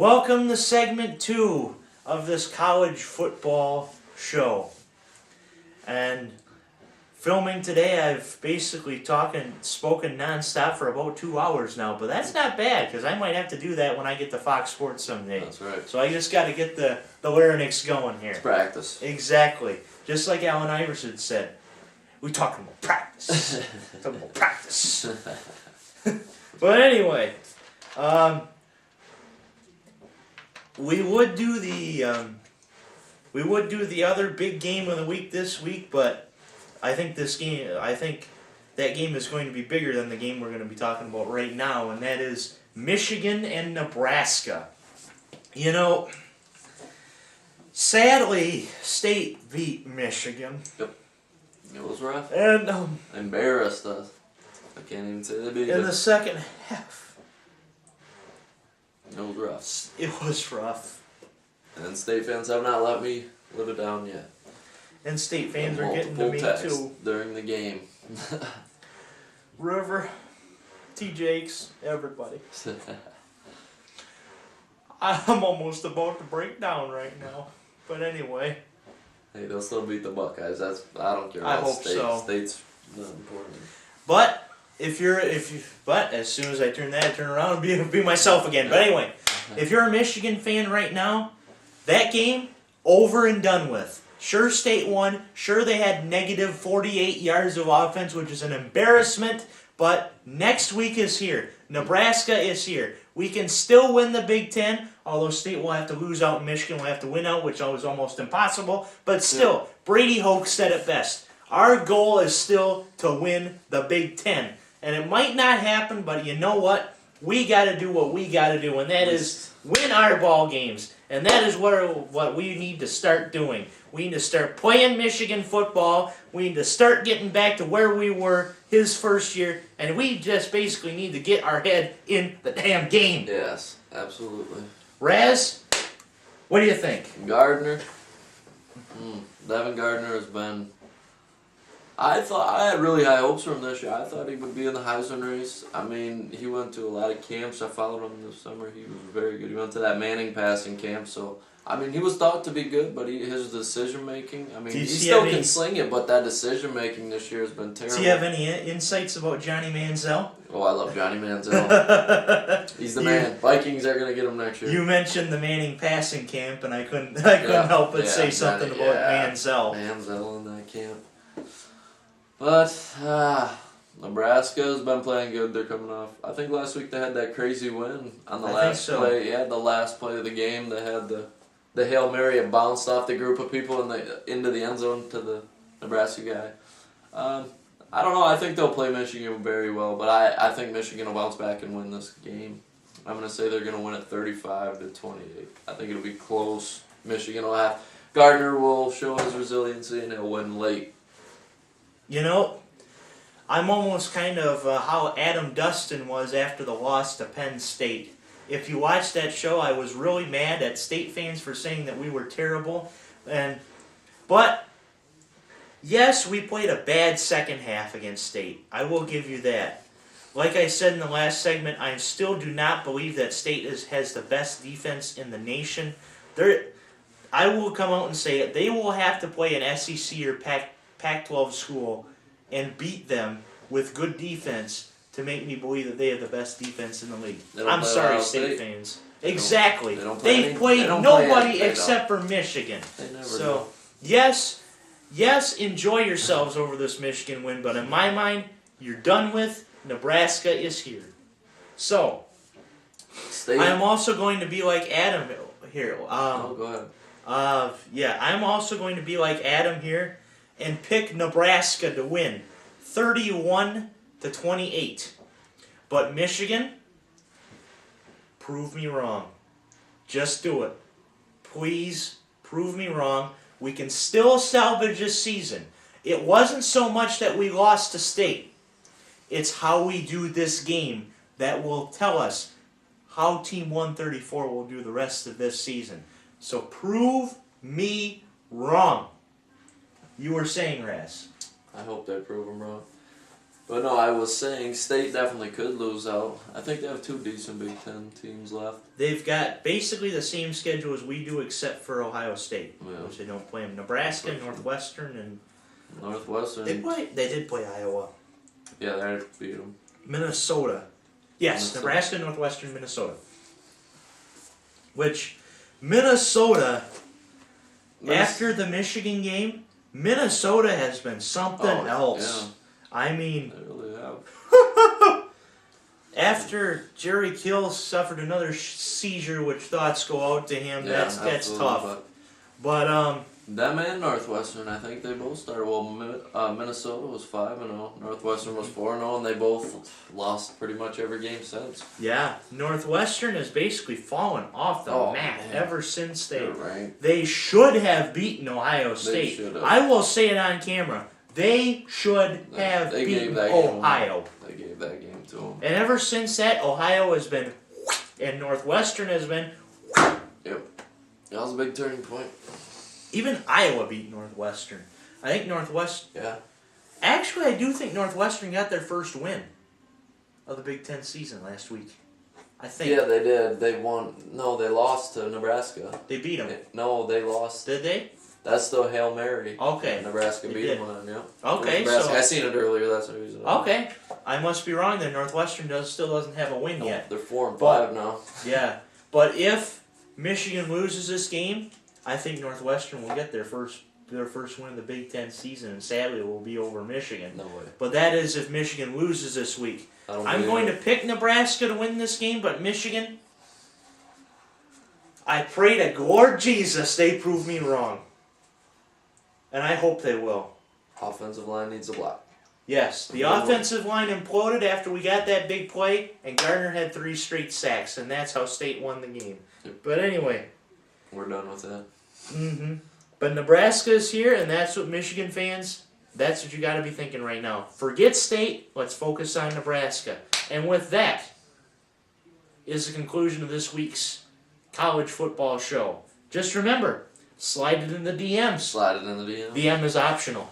Welcome to segment 2 of this college football show. And filming today, I've basically spoken nonstop for about 2 hours now, but that's not bad because I might have to do that when I get to Fox Sports someday. That's right. So I just got to get the larynx going here. It's practice. Exactly. Just like Allen Iverson said, we talking about practice. Talking about practice. But anyway, we would do the other big game of the week this week, but I think that game is going to be bigger than the game we're going to be talking about right now, and that is Michigan and Nebraska. You know, sadly, State beat Michigan. Yep. It was rough. And Embarrassed us. I can't even say they beat in us. the second half, It was rough. it was rough. And State fans have not let me live it down yet. And State fans are getting to Multiple me texts too. during the game. River, T. Jakes, everybody. I'm almost about to break down right now. But anyway. Hey, they'll still beat the Buckeyes. I don't care I about hope State. so. State's not important. But but as soon as I turn around and be myself again. But anyway, if you're a Michigan fan right now, that game over and done with. Sure, State won. Sure, they had negative 48 yards of offense, which is an embarrassment. But next week is here. Nebraska is here. We can still win the Big Ten, although State will have to lose out and Michigan will have to win out, which was almost impossible. But still, Brady Hoke said it best. Our goal is still to win the Big Ten. And it might not happen, but you know what? We got to do what we got to do, and that is win our ball games. And that is what we need to start doing. We need to start playing Michigan football. We need to start getting back to where we were his first year. And we just basically need to get our head in the damn game. Yes, absolutely. Raz, what do you think? Gardner. Devin Gardner has been... I had really high hopes for him this year. I thought he would be in the Heisman race. I mean, he went to a lot of camps. I followed him this summer. He was very good. He went to that Manning passing camp. So, I mean, he was thought to be good, but his decision-making, I mean, he still can sling it, but that decision-making this year has been terrible. Do you have any insights about Johnny Manziel? Oh, I love Johnny Manziel. He's the man. Vikings are going to get him next year. You mentioned the Manning passing camp, and I couldn't help but say something about Manziel. Manziel in that camp. But Nebraska has been playing good. They're coming off. I think last week they had that crazy win on the last play. Yeah, the last play of the game. They had the Hail Mary. It bounced off the group of people into the end zone to the Nebraska guy. I don't know. I think they'll play Michigan very well, but I think Michigan will bounce back and win this game. I'm going to say they're going to win it 35-28. I think it'll be close. Michigan will have... Gardner will show his resiliency and he'll win late. You know, I'm almost kind of how Adam Dustin was after the loss to Penn State. If you watch that show, I was really mad at State fans for saying that we were terrible. But, yes, we played a bad second half against State. I will give you that. Like I said in the last segment, I still do not believe that State has the best defense in the nation. I will come out and say it. They will have to play an SEC or Pac-12 school and beat them with good defense to make me believe that they have the best defense in the league. I'm sorry, State fans. Exactly. They've played nobody except for Michigan. So, yes, enjoy yourselves over this Michigan win, but in my mind, you're done with. Nebraska is here. So, I am also going to be like Adam here. Go ahead. I'm also going to be like Adam here and pick Nebraska to win 31-28. But Michigan, prove me wrong. Just do it. Please prove me wrong. We can still salvage this season. It wasn't so much that we lost to State. It's how we do this game that will tell us how Team 134 will do the rest of this season. So prove me wrong. You were saying, Raz. I hope they prove them wrong. But no, I was saying State definitely could lose out. I think they have 2 decent Big Ten teams left. They've got basically the same schedule as we do, except for Ohio State, Yeah. which they don't play them. Nebraska, Northwestern, and Northwestern. They did play Iowa. Yeah, they beat them. Minnesota. Yes, Minnesota. Nebraska, Northwestern, Minnesota. Which Minnesota, after the Michigan game, Minnesota has been something else. Yeah. I mean, They really have. after Jerry Kill suffered another seizure, which thoughts go out to him, Yeah, that's absolutely, tough. But them and Northwestern, I think they both started. Well, Minnesota was 5-0, Northwestern was 4-0, and they both lost pretty much every game since. yeah, Northwestern has basically fallen off the map man. ever since You're right. they should have beaten Ohio State. should have. I will say it on camera. They should have They beaten gave that game Ohio. They gave that game to them. And ever since that, Ohio has been, and Northwestern has been. Yep. That was a big turning point. Even Iowa beat Northwestern. I think Yeah. Actually, I do think Northwestern got their first win of the Big Ten season last week. I think. Yeah, they did. They won. No, they lost to Nebraska. They beat them. No, they lost. Did they? That's the Hail Mary. Okay. Nebraska They beat did. them on, yeah. Okay, Nebraska. so. I seen it earlier, that's the reason. Okay. I must be wrong then. Northwestern still doesn't have a win No, yet. they're 4-5 now. Yeah. But if Michigan loses this game, I think Northwestern will get their first win of the Big Ten season, and sadly it will be over Michigan. No way. But that is if Michigan loses this week. I'm believe going it. to pick Nebraska to win this game, but Michigan, I pray to Lord Jesus they prove me wrong. And I hope they will. Offensive line needs a block. Yes, the offensive line imploded after we got that big play, and Gardner had 3 straight sacks, and that's how State won the game. Yep. But anyway. We're done with that. Mm-hmm. But Nebraska is here, and that's what Michigan fans, that's what you got to be thinking right now. Forget State, let's focus on Nebraska. And with that is the conclusion of this week's college football show. Just remember, slide it in the DMs. Slide it in the DM. DM is optional.